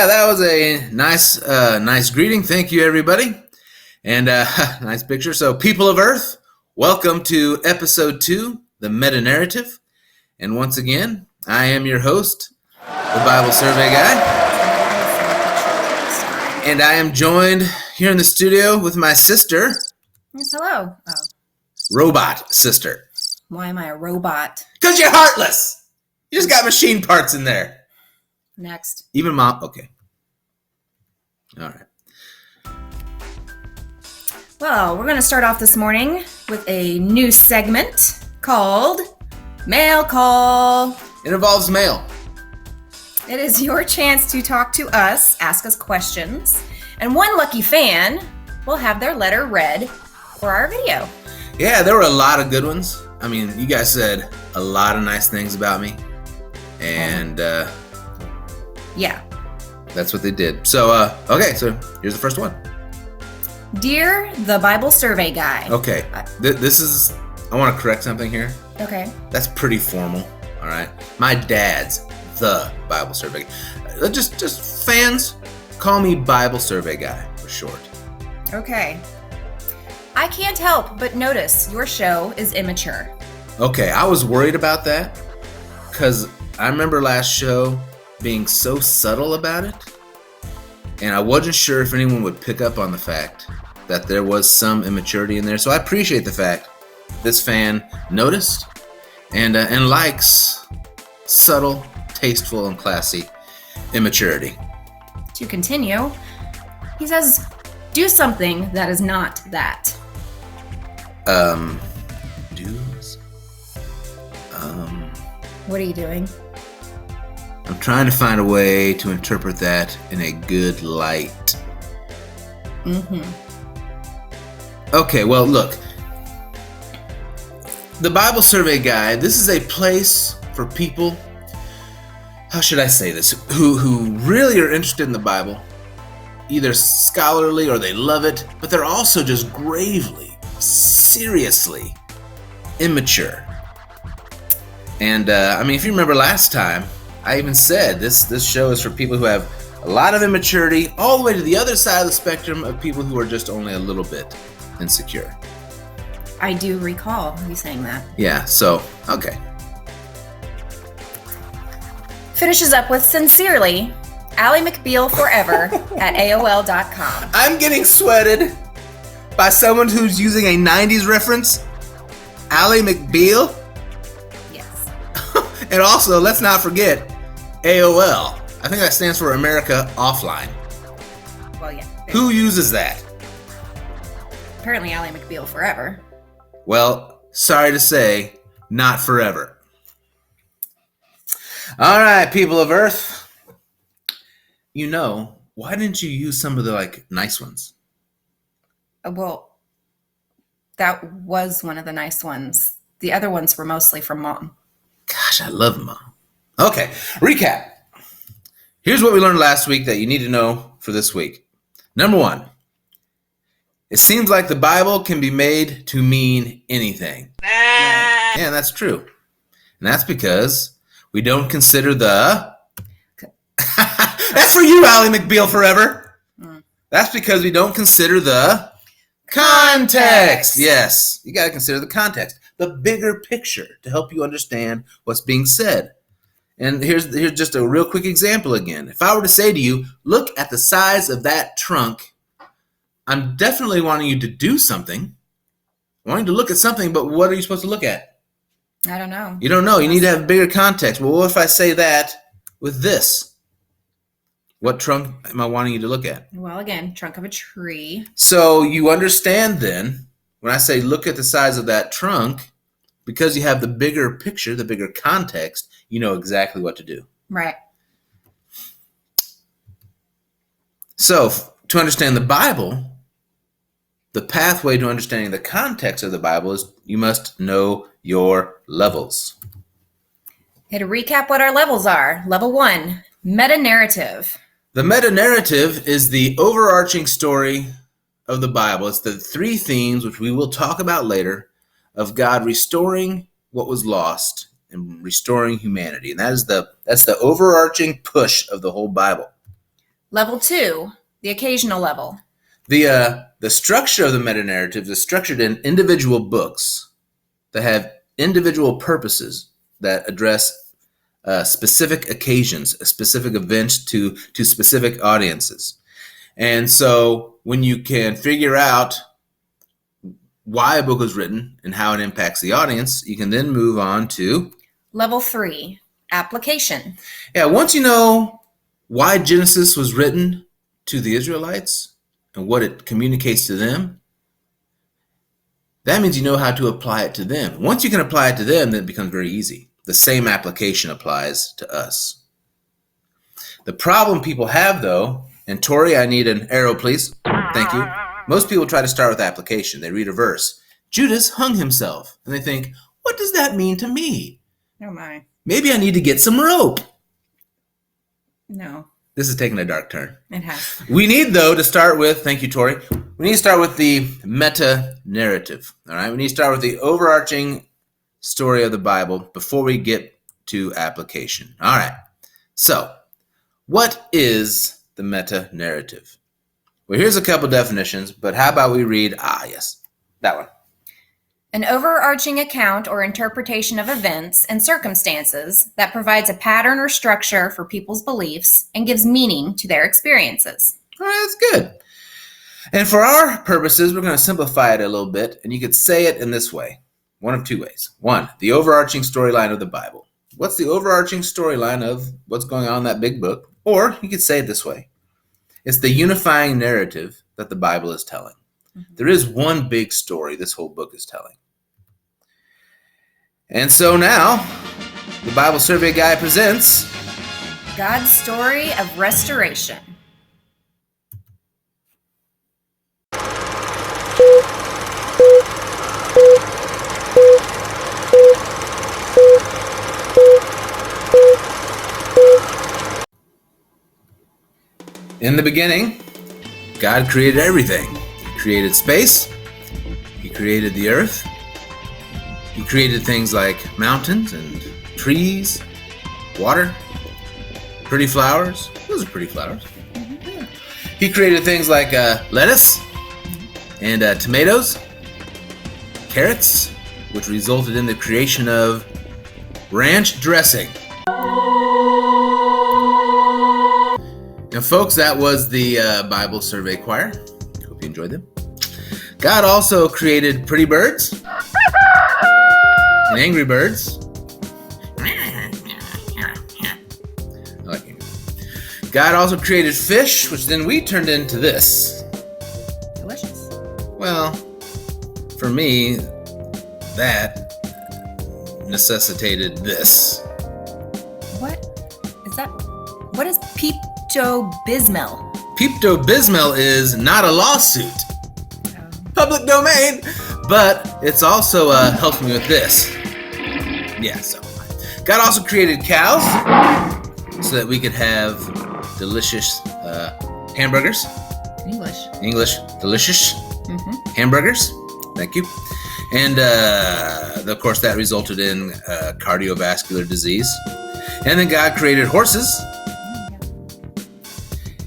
Yeah, that was a nice greeting. Thank you, everybody. And nice picture. So, people of Earth, welcome to episode 2, the Metanarrative. And once again, I am your host, the Bible Survey Guy. And I am joined here in the studio with my sister. Yes, hello. Oh. Robot sister. Why am I a robot? Because you're heartless. You just got machine parts in there. Next. Even mom. Okay. All right. Well, we're going to start off this morning with a new segment called Mail Call. It involves mail. It is your chance to talk to us, ask us questions, and one lucky fan will have their letter read for our video. Yeah, there were a lot of good ones. I mean, you guys said a lot of nice things about me. And, yeah. That's what they did. So, okay, so here's the first one. Dear the Bible Survey Guy. Okay, this is, I want to correct something here. Okay. That's pretty formal, all right? My dad's the Bible Survey Guy. Just fans, call me Bible Survey Guy for short. Okay. I can't help but notice your show is immature. Okay, I was worried about that because I remember last show being so subtle about it, and I wasn't sure if anyone would pick up on the fact that there was some immaturity in there. So I appreciate the fact this fan noticed and likes subtle, tasteful, and classy immaturity. To continue, he says, do something that is not that. Dudes. What are you doing? I'm trying to find a way to interpret that in a good light. Okay, well, look. The Bible Survey Guide, this is a place for people, how should I say this, who really are interested in the Bible, either scholarly or they love it, but they're also just gravely, seriously immature. And, I mean, if you remember last time, I even said this show is for people who have a lot of immaturity, all the way to the other side of the spectrum of people who are just only a little bit insecure. I do recall you saying that. Yeah, so, okay. Finishes up with sincerely, Ally McBeal Forever at AOL.com. I'm getting sweated by someone who's using a 90s reference. Ally McBeal. Yes. And also, let's not forget AOL. I think that stands for America Offline. Well, yeah. Who uses that? Apparently Ally McBeal Forever. Well, sorry to say, not forever. All right, people of Earth. You know, why didn't you use some of the, nice ones? Well, that was one of the nice ones. The other ones were mostly from Mom. Gosh, I love Mom. Okay, recap. Here's what we learned last week that you need to know for this week. Number 1, it seems like the Bible can be made to mean anything. Yeah, that's true. And that's because we don't consider the... That's for you, Ally McBeal Forever. That's because we don't consider the context. Yes, you got to consider the context, the bigger picture to help you understand what's being said. And here's just a real quick example again. If I were to say to you, look at the size of that trunk, I'm definitely wanting you to do something. Wanting to look at something, but what are you supposed to look at? I don't know. You don't know. You need to have bigger context. Well, what if I say that with this? What trunk am I wanting you to look at? Well, again, trunk of a tree. So you understand then, when I say look at the size of that trunk, because you have the bigger picture, the bigger context, you know exactly what to do. Right. So to understand the Bible, the pathway to understanding the context of the Bible is you must know your levels. Hey, to recap what our levels are. Level 1, meta-narrative. The meta-narrative is the overarching story of the Bible. It's the 3 themes, which we will talk about later, of God restoring what was lost and restoring humanity. And that's the overarching push of the whole Bible. Level 2, the occasional level. The structure of the meta-narrative is structured in individual books that have individual purposes that address specific occasions, specific events to specific audiences. And so when you can figure out why a book was written and how it impacts the audience, you can then move on to Level 3, application. Yeah, once you know why Genesis was written to the Israelites and what it communicates to them, that means you know how to apply it to them. Once you can apply it to them, then it becomes very easy. The same application applies to us. The problem people have, though, and Tori, I need an arrow, please. Thank you. Most people try to start with application. They read a verse. Judas hung himself. And they think, what does that mean to me? Oh my. Maybe I need to get some rope. No, This is taking a dark turn. it has. We need, though, to start with, thank you, Tori. We need to start with the meta-narrative. All right, we need to start with the overarching story of the Bible before we get to application. All right, so what is the meta-narrative? Well, here's a couple definitions, but how about we read, yes, that one. An overarching account or interpretation of events and circumstances that provides a pattern or structure for people's beliefs and gives meaning to their experiences. All right, that's good. And for our purposes, we're going to simplify it a little bit, and you could say it in this way, one of two ways. One, the overarching storyline of the Bible. What's the overarching storyline of what's going on in that big book? Or you could say it this way. It's the unifying narrative that the Bible is telling. Mm-hmm. There is one big story this whole book is telling. And so now, the Bible Survey Guy presents God's story of restoration. In the beginning, God created everything. He created space. He created the earth. He created things like mountains and trees, water, pretty flowers. Those are pretty flowers. Mm-hmm. He created things like lettuce and tomatoes, carrots, which resulted in the creation of ranch dressing. And folks, that was the Bible Survey Choir. Hope you enjoyed them. God also created pretty birds and angry birds. I like angry. God also created fish, which then we turned into this. Delicious. Well, for me, that necessitated this. What is that? What is Pepto-Bismol? Pepto-Bismol is not a lawsuit. Public domain, but it's also helped me with this. Yeah, so God also created cows so that we could have delicious hamburgers. English, delicious hamburgers. Thank you. And of course, that resulted in cardiovascular disease. And then God created horses.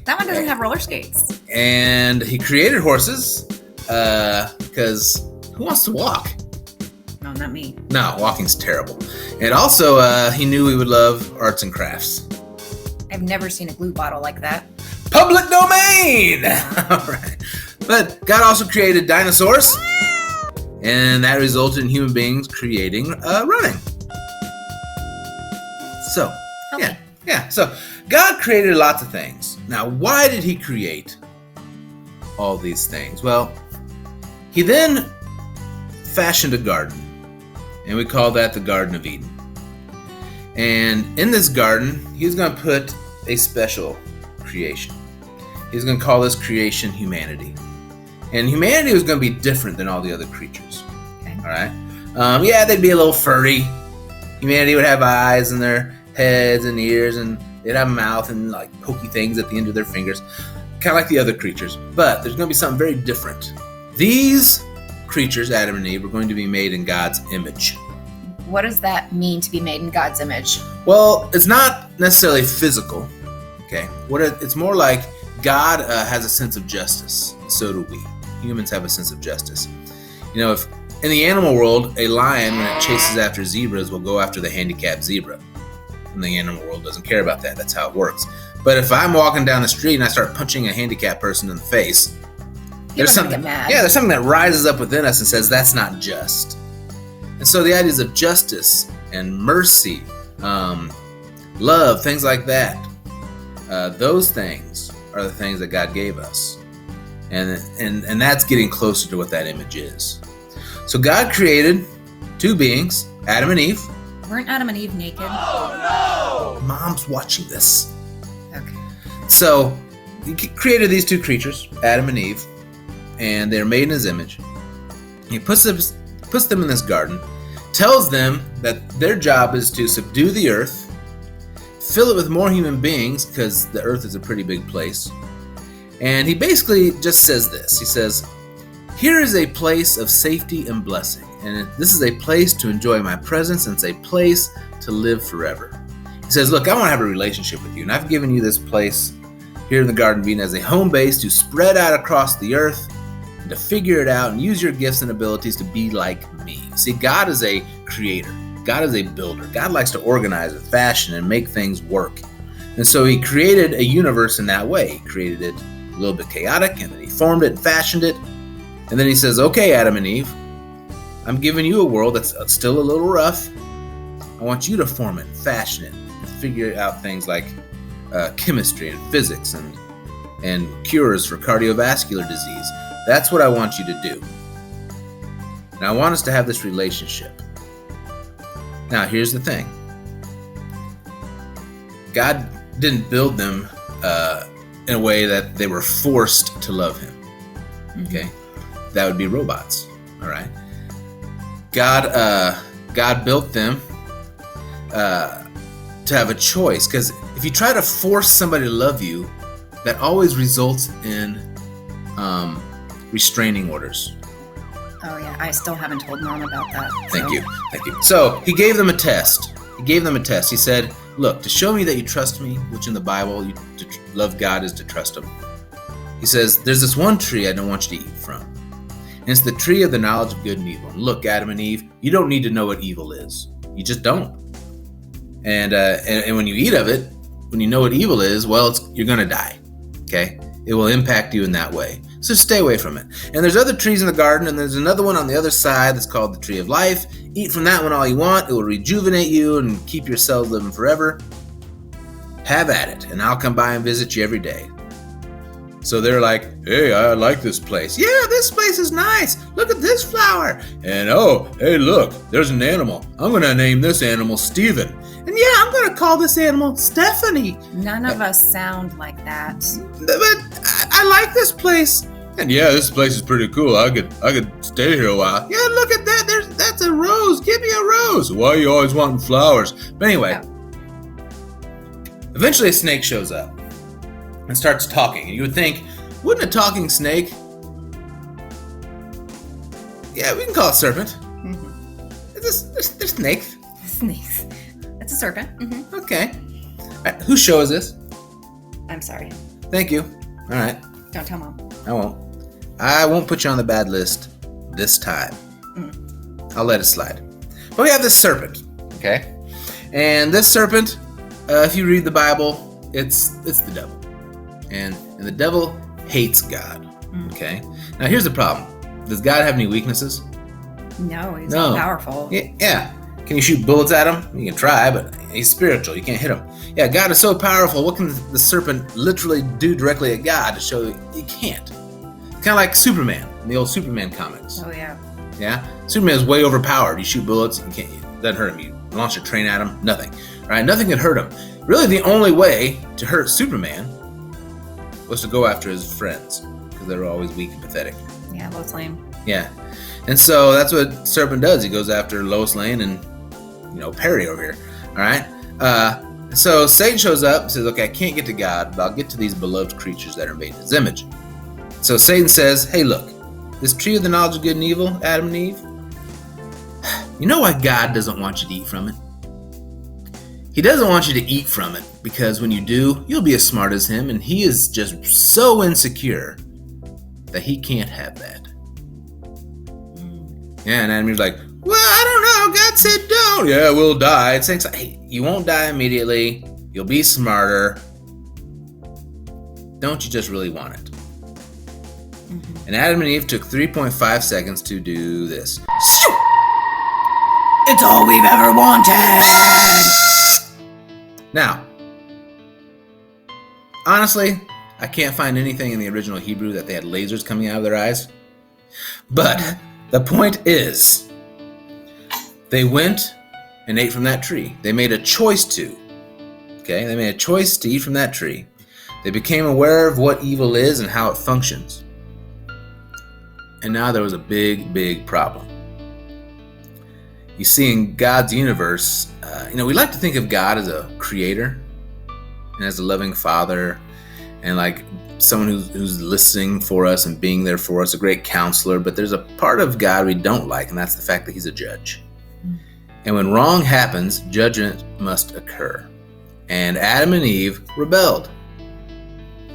That one doesn't have roller skates. And he created horses because who wants to walk? No, not me. No, walking's terrible. And also, he knew we would love arts and crafts. I've never seen a glue bottle like that. Public domain! All right. But God also created dinosaurs, and that resulted in human beings creating running. So, yeah. So, God created lots of things. Now, why did he create all these things? Well, he then fashioned a garden, and we call that the Garden of Eden. And in this garden, he's going to put a special creation. He's going to call this creation humanity. And humanity was going to be different than all the other creatures. Okay. All right? They'd be a little furry. Humanity would have eyes in their heads and ears, and they'd have a mouth and like pokey things at the end of their fingers, kind of like the other creatures. But there's going to be something very different. These creatures, Adam and Eve, were going to be made in God's image. What does that mean to be made in God's image? Well, it's not necessarily physical. Okay, it's more like God has a sense of justice. So do we. Humans have a sense of justice. If in the animal world, a lion, when it chases after zebras, will go after the handicapped zebra. And the animal world doesn't care about that. That's how it works. But if I'm walking down the street and I start punching a handicapped person in the face, there's something that rises up within us and says that's not just. And so the ideas of justice and mercy, love, things like that, those things are the things that God gave us. And that's getting closer to what that image is. So God created two beings, Adam and Eve. Weren't Adam and Eve naked? Oh, no! Mom's watching this. Okay. So he created these two creatures, Adam and Eve, and they're made in his image. He puts them in this garden, tells them that their job is to subdue the earth, fill it with more human beings, because the earth is a pretty big place. And he basically just says this. He says, here is a place of safety and blessing. And this is a place to enjoy my presence, and it's a place to live forever. He says, look, I want to have a relationship with you, and I've given you this place here in the Garden of Eden as a home base to spread out across the earth and to figure it out and use your gifts and abilities to be like me. See, God is a creator. God is a builder. God likes to organize and fashion and make things work. And so he created a universe in that way. He created it a little bit chaotic, and then he formed it and fashioned it. And then he says, okay, Adam and Eve, I'm giving you a world that's still a little rough. I want you to form it, fashion it, and figure out things like chemistry and physics and cures for cardiovascular disease. That's what I want you to do. And I want us to have this relationship. Now, here's the thing. God didn't build them in a way that they were forced to love him. Okay? That would be robots. All right? God built them to have a choice, because if you try to force somebody to love you, that always results in restraining orders. Oh yeah, I still haven't told Mom about that. Thank you. So he gave them a test. He said, look, to show me that you trust me, which in the Bible, to love God is to trust him. He says, there's this one tree I don't want you to eat from. And it's the tree of the knowledge of good and evil. And look, Adam and Eve, you don't need to know what evil is. You just don't. And when you eat of it, when you know what evil is, well, you're going to die. Okay? It will impact you in that way. So stay away from it. And there's other trees in the garden, and there's another one on the other side that's called the tree of life. Eat from that one all you want. It will rejuvenate you and keep your cells living forever. Have at it, and I'll come by and visit you every day. So they're like, hey, I like this place. Yeah, this place is nice. Look at this flower. And oh, hey, look, there's an animal. I'm going to name this animal Steven. And yeah, I'm going to call this animal Stephanie. None of us sound like that. But I like this place. And yeah, this place is pretty cool. I could stay here a while. Yeah, look at that. That's a rose. Give me a rose. Why are you always wanting flowers? But anyway, Eventually a snake shows up and starts talking. And you would think, wouldn't a talking snake? Yeah, we can call it serpent. Mm-hmm. They're snakes. Snakes. It's a serpent. Mm-hmm. Okay. All right, whose show is this? I'm sorry. Thank you. All right. Don't tell Mom. I won't put you on the bad list this time. I'll let it slide. But we have this serpent, okay? And this serpent, if you read the Bible, it's the devil. And the devil hates God, okay? Now here's the problem. Does God have any weaknesses? No, he's all powerful. Yeah. Can you shoot bullets at him? You can try, but he's spiritual. You can't hit him. Yeah, God is so powerful. What can the serpent literally do directly at God to show that he can't? Kind of like Superman in the old Superman comics. Oh, yeah. Yeah? Superman is way overpowered. You shoot bullets, it doesn't hurt him. You launch a train at him, nothing. Right? Nothing can hurt him. Really, the only way to hurt Superman was to go after his friends, because they were always weak and pathetic. Yeah, Lois Lane. Yeah. And so that's what Serpent does. He goes after Lois Lane and, Perry over here. All right? So Satan shows up and says, okay, I can't get to God, but I'll get to these beloved creatures that are made in his image. So Satan says, hey, look, this tree of the knowledge of good and evil, Adam and Eve, you know why God doesn't want you to eat from it? He doesn't want you to eat from it, because when you do, you'll be as smart as him, and he is just so insecure that he can't have that. Yeah, and Adam Eve's like, well, I don't know. God said don't. Yeah, we'll die. It's like, hey, you won't die immediately. You'll be smarter. Don't you just really want it? And Adam and Eve took 3.5 seconds to do this. It's all we've ever wanted! Now, honestly, I can't find anything in the original Hebrew that they had lasers coming out of their eyes. But the point is, they went and ate from that tree. They made a choice to. Okay? They made a choice to eat from that tree. They became aware of what evil is and how it functions. And now there was a big, big problem. You see, in God's universe, we like to think of God as a creator and as a loving father and like someone who's listening for us and being there for us, a great counselor. But there's a part of God we don't like, and that's the fact that he's a judge. And when wrong happens, judgment must occur. And Adam and Eve rebelled.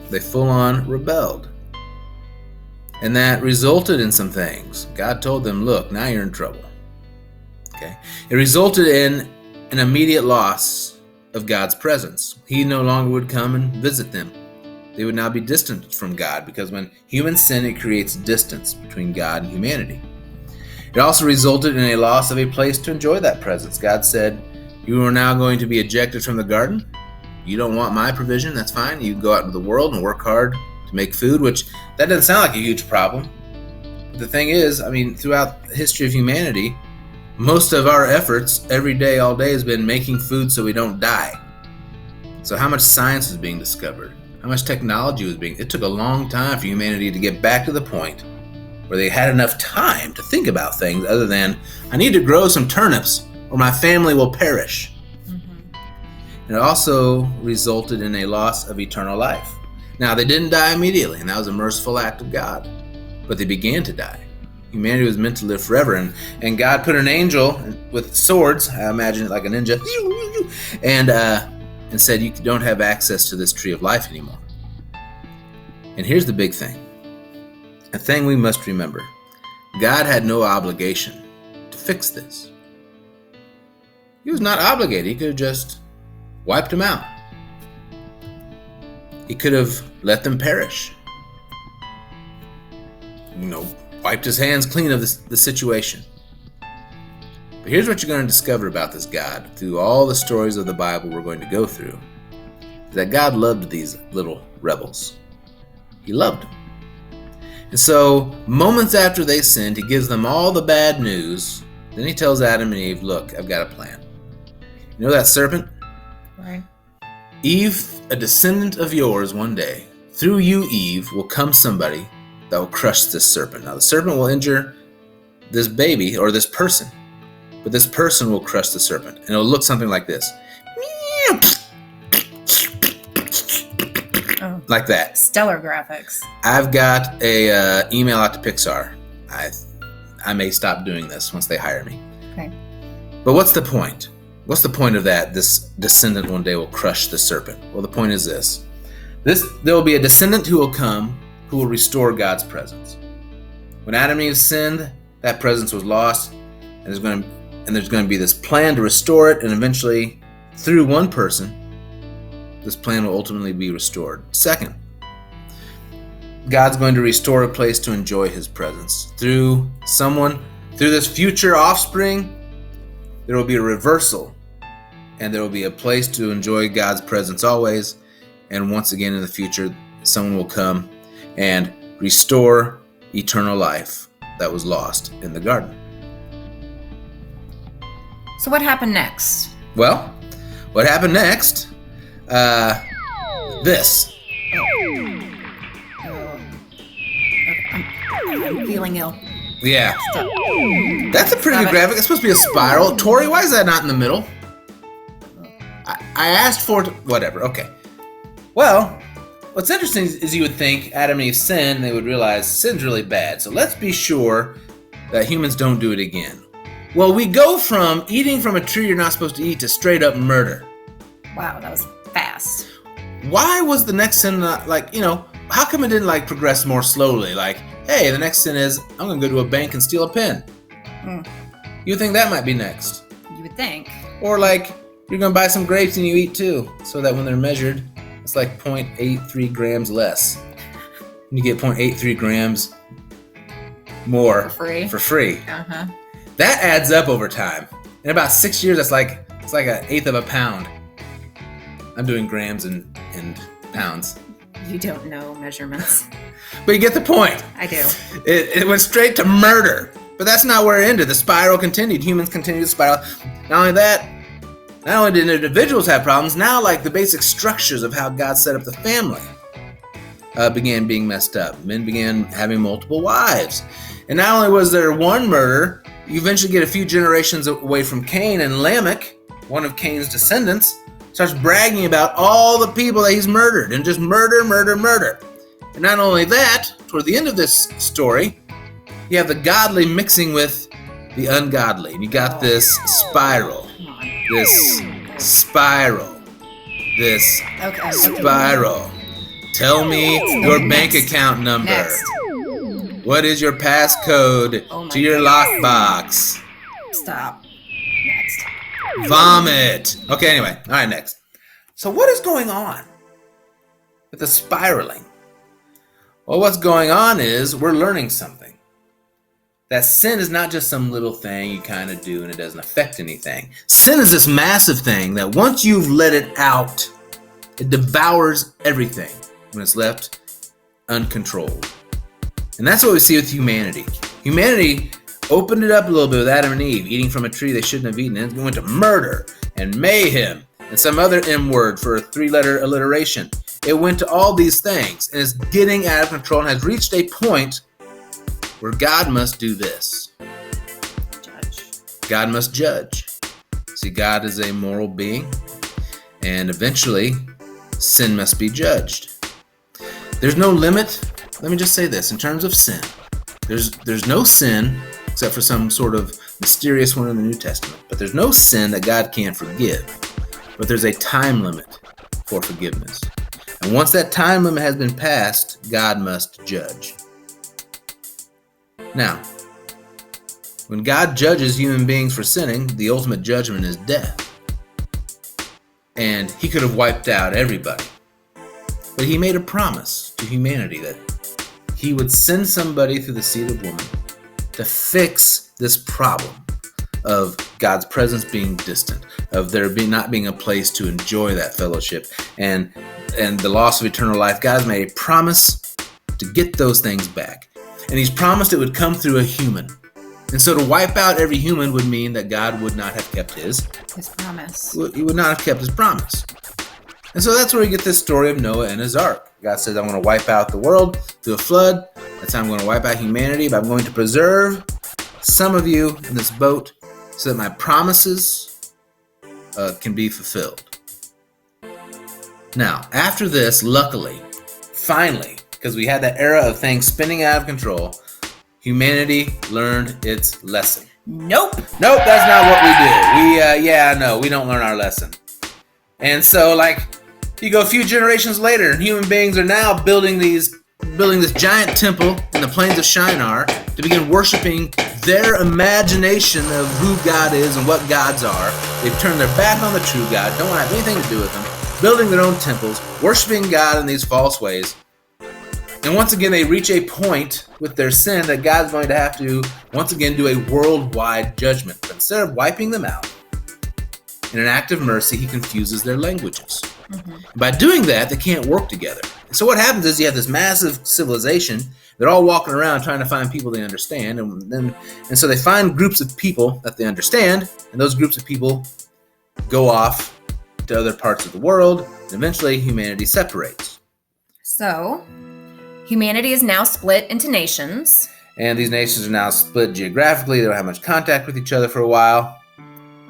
They full-on rebelled. And that resulted in some things. God told them, look, now you're in trouble. Okay? It resulted in an immediate loss of God's presence. He no longer would come and visit them. They would now be distant from God, because when humans sin, it creates distance between God and humanity. It also resulted in a loss of a place to enjoy that presence. God said, you are now going to be ejected from the garden. You don't want my provision, that's fine. You go out into the world and work hard to make food, which that doesn't sound like a huge problem. But the thing is, throughout the history of humanity, most of our efforts every day, all day, has been making food so we don't die. So how much science was being discovered? How much technology was being... It took a long time for humanity to get back to the point where they had enough time to think about things other than, I need to grow some turnips or my family will perish. And it also resulted in a loss of eternal life. Now, they didn't die immediately, and that was a merciful act of God. But they began to die. Humanity was meant to live forever, and God put an angel with swords, I imagine it like a ninja, and said, you don't have access to this tree of life anymore. And here's the big thing. A thing we must remember. God had no obligation to fix this. He was not obligated. He could have just wiped them out. He could have let them perish. Wiped his hands clean of the situation. But here's what you're going to discover about this God through all the stories of the Bible we're going to go through. Is that God loved these little rebels. He loved them. And so, moments after they sinned, he gives them all the bad news. Then he tells Adam and Eve, look, I've got a plan. You know that serpent? Right. Eve, a descendant of yours one day, through you, Eve, will come somebody that will crush this serpent. Now, the serpent will injure this baby or this person, but this person will crush the serpent. And it'll look something like this. Oh. Like that. Stellar graphics. I've got a email out to Pixar. I may stop doing this once they hire me. Okay. But what's the point? What's the point of that? This descendant one day will crush the serpent. Well, the point is this. There will be a descendant who will come who will restore God's presence. When Adam and Eve sinned, that presence was lost, and there's going to be this plan to restore it, and eventually, through one person, this plan will ultimately be restored. Second, God's going to restore a place to enjoy his presence. Through this future offspring, there will be a reversal, and there will be a place to enjoy God's presence always. And once again in the future, someone will come and restore eternal life that was lost in the garden. So what happened next? Well, what happened next? This. I'm feeling ill. Yeah. Stop. That's a pretty good graphic. It's supposed to be a spiral. Tori, why is that not in the middle? I asked for it. Whatever. Okay. Well, what's interesting is you would think Adam and Eve sinned, and they would realize sin's really bad. So let's be sure that humans don't do it again. Well, we go from eating from a tree you're not supposed to eat to straight up murder. Wow, that was fast. Why was the next sin not how come it didn't progress more slowly? Like, hey, the next sin is I'm going to go to a bank and steal a pen. You think that might be next. You would think. Or you're going to buy some grapes and you eat too, so that when they're measured, it's 0.83 grams less. And you get 0.83 grams more for free. Uh-huh. That adds up over time. In about 6 years, it's like an eighth of a pound. I'm doing grams and pounds. You don't know measurements. But you get the point. I do. It went straight to murder. But that's not where it ended. The spiral continued. Humans continued to spiral. Not only that, not only did individuals have problems, now the basic structures of how God set up the family began being messed up. Men began having multiple wives. And not only was there one murder, you eventually get a few generations away from Cain, and Lamech, one of Cain's descendants, starts bragging about all the people that he's murdered, and just murder. And not only that, toward the end of this story, you have the godly mixing with the ungodly. And you got this spiral. This spiral. Tell me your bank account number. Next. What is your passcode to your lockbox? Stop. Next. Vomit. Okay, anyway. All right, next. So what is going on with the spiraling? Well, what's going on is we're learning something. That sin is not just some little thing you kind of do and it doesn't affect anything. Sin is this massive thing that once you've let it out, it devours everything when it's left uncontrolled. And that's what we see with humanity. Humanity opened it up a little bit with Adam and Eve, eating from a tree they shouldn't have eaten. And it went to murder and mayhem and some other M word for a 3-letter alliteration. It went to all these things, and it's getting out of control and has reached a point where God must do this. Judge. God must judge. See, God is a moral being, and eventually sin must be judged. There's no limit. Let me just say this, in terms of sin, there's no sin, except for some sort of mysterious one in the New Testament, but there's no sin that God can't forgive. But there's a time limit for forgiveness. And once that time limit has been passed, God must judge. Now, when God judges human beings for sinning, the ultimate judgment is death. And he could have wiped out everybody. But he made a promise to humanity that he would send somebody through the seed of woman to fix this problem of God's presence being distant, of there not being a place to enjoy that fellowship, and the loss of eternal life. God's made a promise to get those things back. And he's promised it would come through a human. And so to wipe out every human would mean that God would not have kept his promise. He would not have kept his promise. And so that's where we get this story of Noah and his ark. God says, I'm going to wipe out the world through a flood. That's how I'm going to wipe out humanity, but I'm going to preserve some of you in this boat so that my promises can be fulfilled. Now, after this, luckily, finally, because we had that era of things spinning out of control, humanity learned its lesson. Nope, that's not what we do. We don't learn our lesson. And so, you go a few generations later, and human beings are now building this giant temple in the plains of Shinar to begin worshiping their imagination of who God is and what gods are. They've turned their back on the true God, don't want to have anything to do with them, building their own temples, worshiping God in these false ways. And once again, they reach a point with their sin that God's going to have to, once again, do a worldwide judgment. But instead of wiping them out, in an act of mercy, he confuses their languages. Mm-hmm. By doing that, they can't work together. So what happens is you have this massive civilization. They're all walking around trying to find people they understand. And so they find groups of people that they understand. And those groups of people go off to other parts of the world. And eventually, humanity separates. So, humanity is now split into nations. And these nations are now split geographically. They don't have much contact with each other for a while.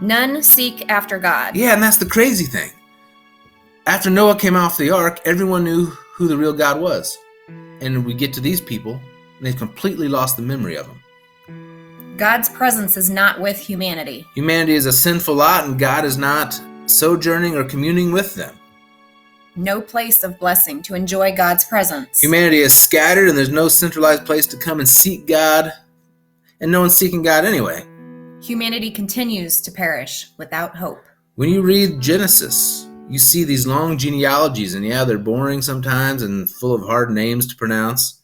None seek after God. Yeah, and that's the crazy thing. After Noah came off the ark, everyone knew who the real God was. And we get to these people, and they've completely lost the memory of him. God's presence is not with humanity. Humanity is a sinful lot, and God is not sojourning or communing with them. No place of blessing to enjoy God's presence. Humanity is scattered and there's no centralized place to come and seek God, and no one's seeking God anyway. Humanity continues to perish without hope. When you read Genesis, you see these long genealogies, and yeah, they're boring sometimes and full of hard names to pronounce.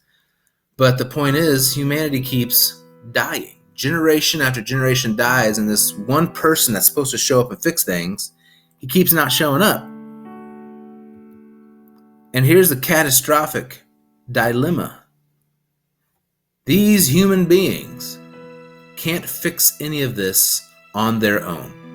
But the point is, humanity keeps dying. Generation after generation dies, and this one person that's supposed to show up and fix things, he keeps not showing up. And here's the catastrophic dilemma. These human beings can't fix any of this on their own.